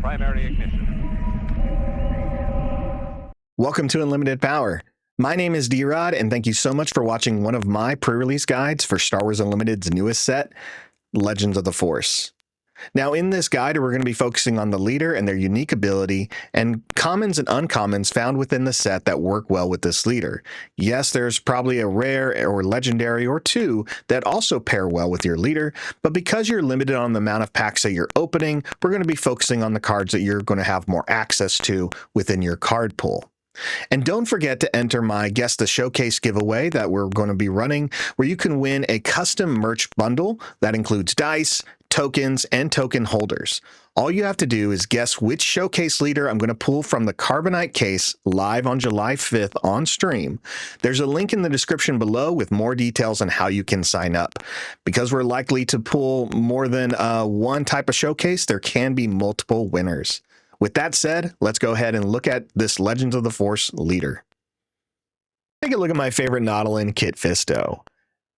primary ignition. Welcome to Unlimited Power. My name is D-Rod, and thank you so much for watching one of my pre-release guides for Star Wars Unlimited's newest set, Legends of the Force. Now, in this guide, we're going to be focusing on the leader and their unique ability and commons and uncommons found within the set that work well with this leader. Yes, there's probably a rare or legendary or two that also pair well with your leader, but because you're limited on the amount of packs that you're opening, we're going to be focusing on the cards that you're going to have more access to within your card pool. And don't forget to enter my Guess the Showcase giveaway that we're going to be running, where you can win a custom merch bundle that includes dice, tokens, and token holders. All you have to do is guess which showcase leader I'm going to pull from the Carbonite case live on July 5th on stream. There's a link in the description below with more details on how you can sign up. Because we're likely to pull more than one type of showcase, there can be multiple winners. With that said, let's go ahead and look at this Legends of the Force leader. Take a look at my favorite Nautilin, Kit Fisto.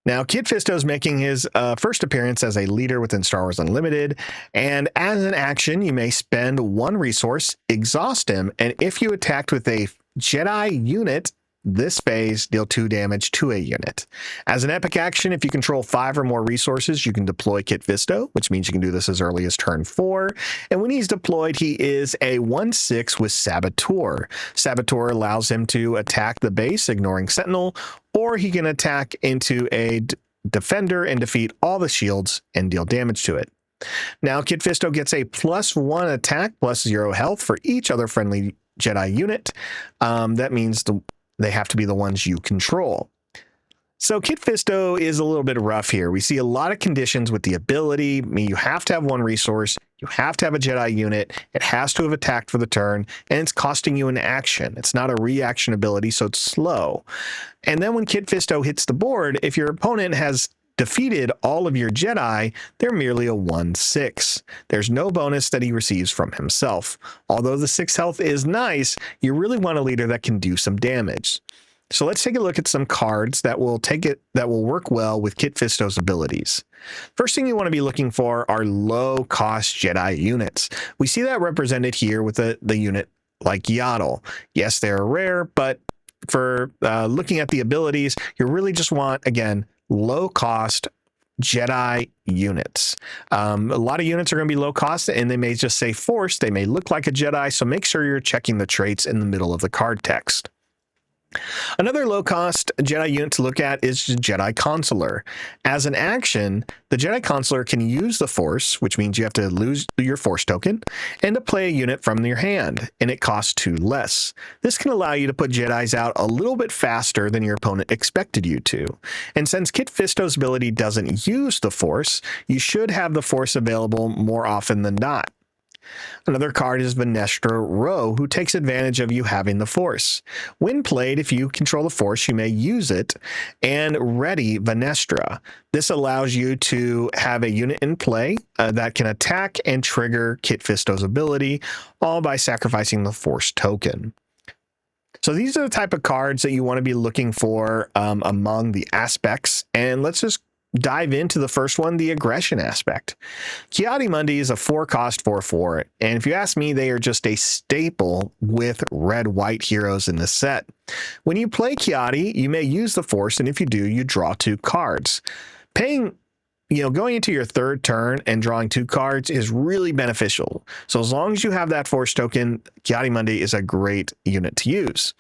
Now, Kit Fisto is making his first appearance as a leader within Star Wars Unlimited, and as an action, you may spend one resource, exhaust him, and if you attacked with a Jedi unit, this phase, deal 2 damage to a unit. As an epic action, if you control 5 or more resources, you can deploy Kit Fisto, which means you can do this as early as turn 4. And when he's deployed, he is a 1/6 with Saboteur. Saboteur allows him to attack the base, ignoring Sentinel, or he can attack into a defender and defeat all the shields and deal damage to it. Now, Kit Fisto gets a +1 attack, +0 health for each other friendly Jedi unit. That means they have to be the ones you control. So Kit Fisto is a little bit rough here. We see a lot of conditions with the ability. I mean, you have to have one resource, you have to have a Jedi unit, it has to have attacked for the turn, and it's costing you an action. It's not a reaction ability, so it's slow. And then when Kit Fisto hits the board, if your opponent has defeated all of your Jedi, they're merely a 1/6. There's no bonus that he receives from himself. Although the 6 health is nice, you really want a leader that can do some damage. So let's take a look at some cards that will work well with Kit Fisto's abilities. First thing you want to be looking for are low-cost Jedi units. We see that represented here with the unit like Yaddle. Yes, they're rare, but for looking at the abilities, you really just want, again, low-cost Jedi units. A lot of units are going to be low cost, and they may just say Force. They may look like a Jedi, so make sure you're checking the traits in the middle of the card text. Another low-cost Jedi unit to look at is Jedi Consular. As an action, the Jedi Consular can use the Force, which means you have to lose your Force token, and to play a unit from your hand, and it costs 2 less. This can allow you to put Jedis out a little bit faster than your opponent expected you to. And since Kit Fisto's ability doesn't use the Force, you should have the Force available more often than not. Another card is Venestra Rowe, who takes advantage of you having the Force. When played, if you control the Force, you may use it and ready Venestra. This allows you to have a unit in play that can attack and trigger Kit Fisto's ability, all by sacrificing the Force token. So these are the type of cards that you want to be looking for among the aspects, and let's just dive into the first one, the aggression aspect. Ki-Adi-Mundi is a 4-cost 4/4, and if you ask me, they are just a staple with red-white heroes in this set. When you play Ki-Adi, you may use the Force, and if you do, you draw 2 cards. Going into your 3rd turn and drawing 2 cards is really beneficial. So as long as you have that Force token, Ki-Adi-Mundi is a great unit to use.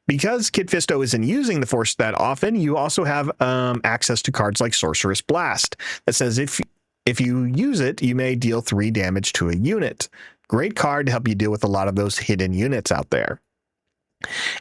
Because Kit Fisto isn't using the Force that often, you also have access to cards like Sorcerous Blast that says if you use it, you may deal 3 damage to a unit. Great card to help you deal with a lot of those hidden units out there.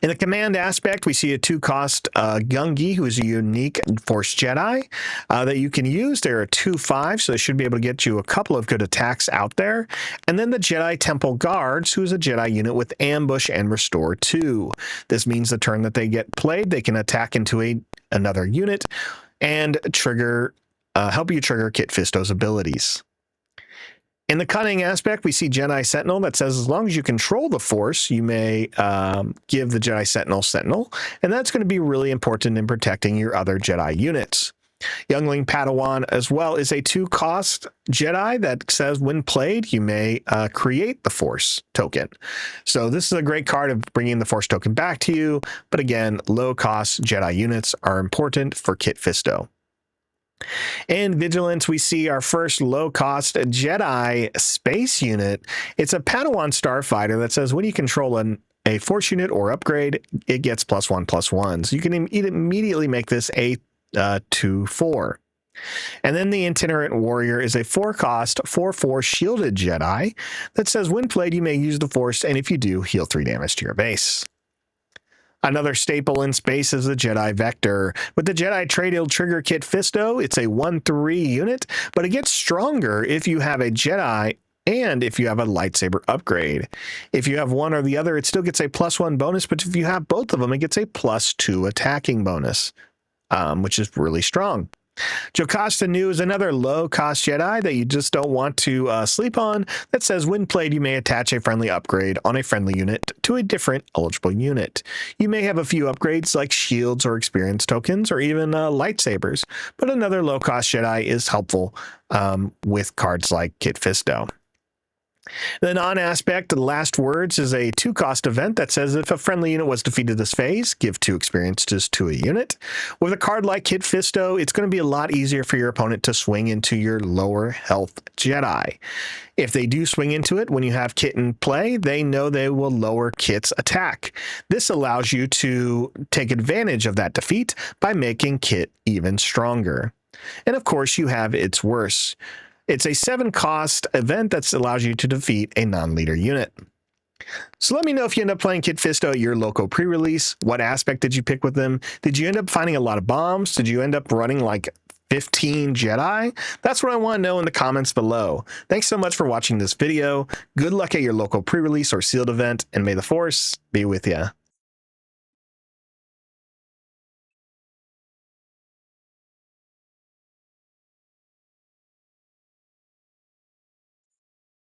In the command aspect, we see a 2-cost Gungi, who is a unique Force Jedi that you can use. They're a 2/5, so they should be able to get you a couple of good attacks out there. And then the Jedi Temple Guards, who is a Jedi unit with Ambush and Restore 2. This means the turn that they get played, they can attack into another unit and help you trigger Kit Fisto's abilities. In the cunning aspect, we see Jedi Sentinel that says as long as you control the Force, you may give the Jedi Sentinel, and that's going to be really important in protecting your other Jedi units. Youngling Padawan as well is a 2-cost Jedi that says when played, you may create the Force token. So this is a great card of bringing the Force token back to you. But again, low-cost Jedi units are important for Kit Fisto. In Vigilance, we see our first low-cost Jedi space unit. It's a Padawan starfighter that says when you control a Force unit or upgrade, it gets +1/+1. So you can immediately make this a 2/4. And then the Itinerant Warrior is a 4-cost 4/4 shielded Jedi that says when played, you may use the Force, and if you do, heal 3 damage to your base. Another staple in space is the Jedi Vector. With the Jedi Trade-Il Trigger Kit Fisto, it's a 1/3 unit, but it gets stronger if you have a Jedi and if you have a lightsaber upgrade. If you have one or the other, it still gets a +1 bonus, but if you have both of them, it gets a +2 attacking bonus, which is really strong. Jocasta Nu is another low-cost Jedi that you just don't want to sleep on that says when played, you may attach a friendly upgrade on a friendly unit to a different eligible unit. You may have a few upgrades like shields or experience tokens or even lightsabers, but another low-cost Jedi is helpful with cards like Kit Fisto. The non-aspect, the Last Words, is a 2-cost event that says if a friendly unit was defeated this phase, give 2 experiences to a unit. With a card like Kit Fisto, it's going to be a lot easier for your opponent to swing into your lower health Jedi. If they do swing into it when you have Kit in play, they know they will lower Kit's attack. This allows you to take advantage of that defeat by making Kit even stronger. And of course, you have its worse. It's a 7-cost event that allows you to defeat a non-leader unit. So let me know if you end up playing Kit Fisto at your local pre-release. What aspect did you pick with them? Did you end up finding a lot of bombs? Did you end up running like 15 Jedi? That's what I want to know in the comments below. Thanks so much for watching this video. Good luck at your local pre-release or sealed event, and may the Force be with you.